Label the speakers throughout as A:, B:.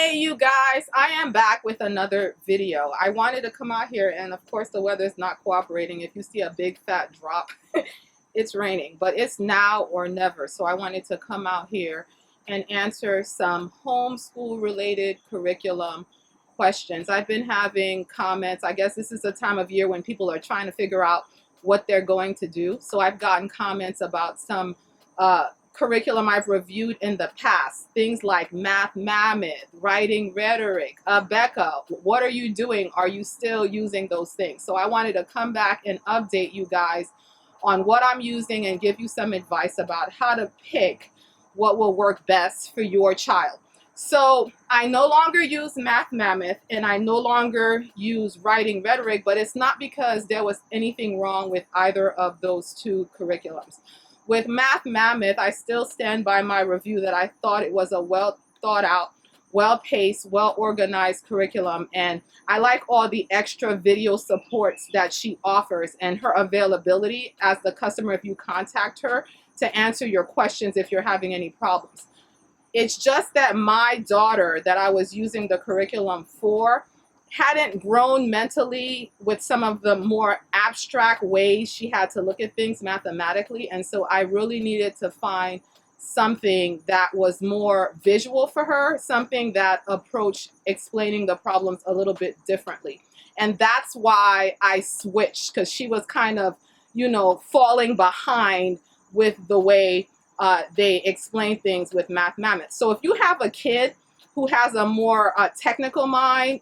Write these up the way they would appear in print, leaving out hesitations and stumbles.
A: Hey you guys, I am back with another video. I wanted to come out here, and of course the weather is not cooperating. If you see a big fat drop, it's raining, but it's now or never. So I wanted to come out here and answer some homeschool related curriculum questions. I've been having comments. I guess this is the time of year when people are trying to figure out what they're going to do. So I've gotten comments about some curriculum I've reviewed in the past, things like Math Mammoth, writing rhetoric, Becca, what are you doing? Are you still using those things? So I wanted to come back and update you guys on what I'm using and give you some advice about how to pick what will work best for your child. So I no longer use Math Mammoth and I no longer use writing rhetoric, but it's not because there was anything wrong with either of those two curriculums. With Math Mammoth, I still stand by my review that I thought it was a well thought out, well-paced, well-organized curriculum, and I like all the extra video supports that she offers and her availability as the customer if you contact her to answer your questions if you're having any problems. It's just that my daughter that I was using the curriculum for hadn't grown mentally with some of the more abstract ways she had to look at things mathematically. And so I really needed to find something that was more visual for her, something that approached explaining the problems a little bit differently. And that's why I switched, because she was kind of, falling behind with the way they explain things with Math Mammoth. So if you have a kid who has a more technical mind,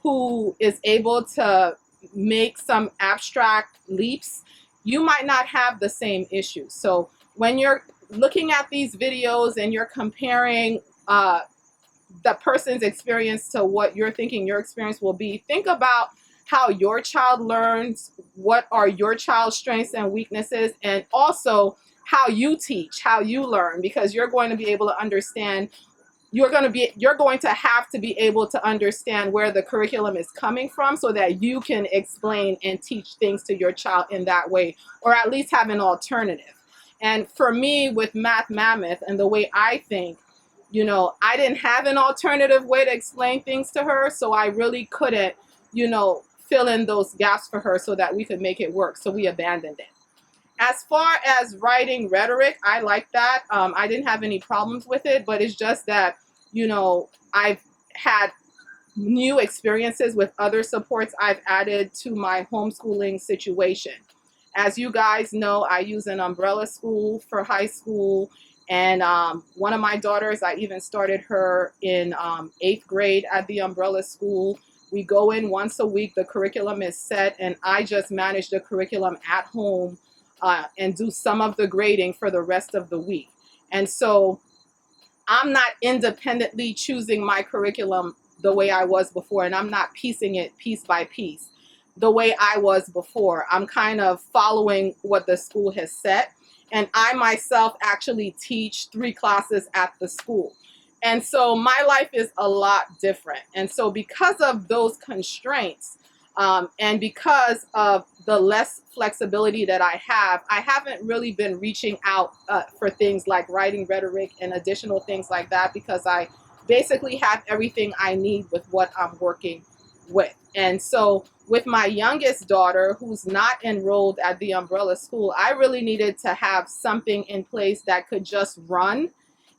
A: who is able to make some abstract leaps, you might not have the same issues. So when you're looking at these videos and you're comparing the person's experience to what you're thinking your experience will be, think about how your child learns, what are your child's strengths and weaknesses, and also how you teach, how you learn, because you're going to be able to understand you're going to have to be able to understand where the curriculum is coming from so that you can explain and teach things to your child in that way, or at least have an alternative. And for me, with Math Mammoth and the way I think, I didn't have an alternative way to explain things to her, so I really couldn't, fill in those gaps for her so that we could make it work. So we abandoned it. As far as writing rhetoric, I like that. I didn't have any problems with it, but it's just that, I've had new experiences with other supports I've added to my homeschooling situation. As you guys know, I use an umbrella school for high school, and one of my daughters, I even started her in 8th grade at the umbrella school. We go in once a week, the curriculum is set, and I just manage the curriculum at home and do some of the grading for the rest of the week. And so I'm not independently choosing my curriculum the way I was before, and I'm not piecing it piece by piece the way I was before. I'm kind of following what the school has set, and I myself actually teach 3 classes at the school. And so my life is a lot different. And so because of those constraints, and because of the less flexibility that I haven't really been reaching out for things like writing rhetoric and additional things like that, because I basically have everything I need with what I'm working with. And so with my youngest daughter, who's not enrolled at the umbrella school, I really needed to have something in place that could just run,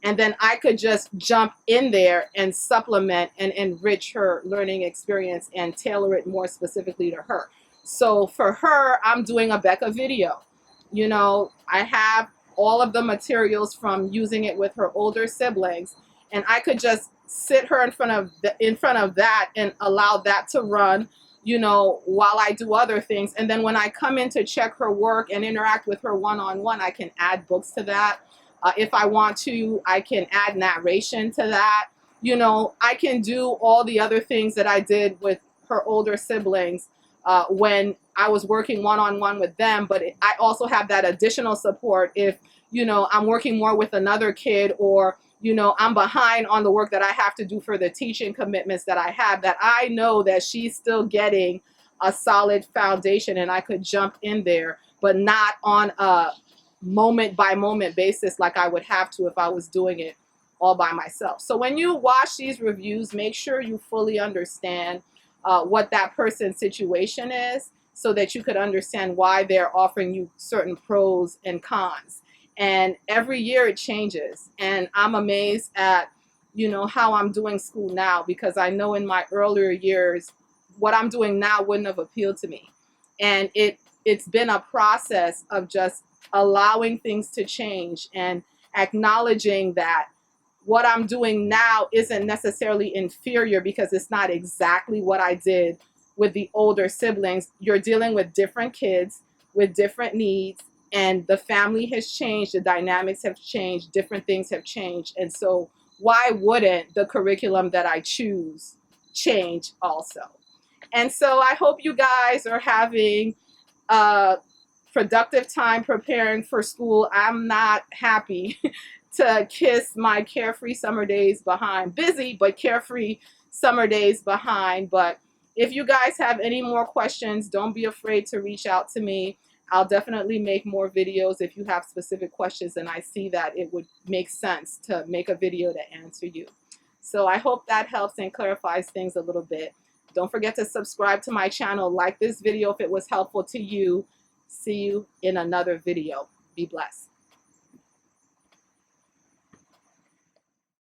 A: and then I could just jump in there and supplement and enrich her learning experience and tailor it more specifically to her. So for her, I'm doing a Becca video. I have all of the materials from using it with her older siblings, and I could just sit her in front of that and allow that to run, while I do other things. And then when I come in to check her work and interact with her one-on-one, I can add books to that. If I want to, I can add narration to that. I can do all the other things that I did with her older siblings when I was working one-on-one with them. But I also have that additional support if, I'm working more with another kid, or, I'm behind on the work that I have to do for the teaching commitments that I have, that I know that she's still getting a solid foundation, and I could jump in there, but not on a moment by moment basis like I would have to if I was doing it all by myself. So when you watch these reviews, make sure you fully understand what that person's situation is, so that you could understand why they're offering you certain pros and cons. And every year it changes. And I'm amazed at, how I'm doing school now, because I know in my earlier years, what I'm doing now wouldn't have appealed to me. And it's been a process of just allowing things to change and acknowledging that what I'm doing now isn't necessarily inferior, because it's not exactly what I did with the older siblings. You're dealing with different kids with different needs, and the family has changed, the dynamics have changed, different things have changed. And so why wouldn't the curriculum that I choose change also? And so I hope you guys are having a productive time preparing for school. I'm not happy to kiss my carefree summer days behind. Busy, but carefree summer days behind. But if you guys have any more questions, don't be afraid to reach out to me. I'll definitely make more videos if you have specific questions and I see that it would make sense to make a video to answer you. So I hope that helps and clarifies things a little bit. Don't forget to subscribe to my channel, like this video if it was helpful to you. See you in another video. Be blessed.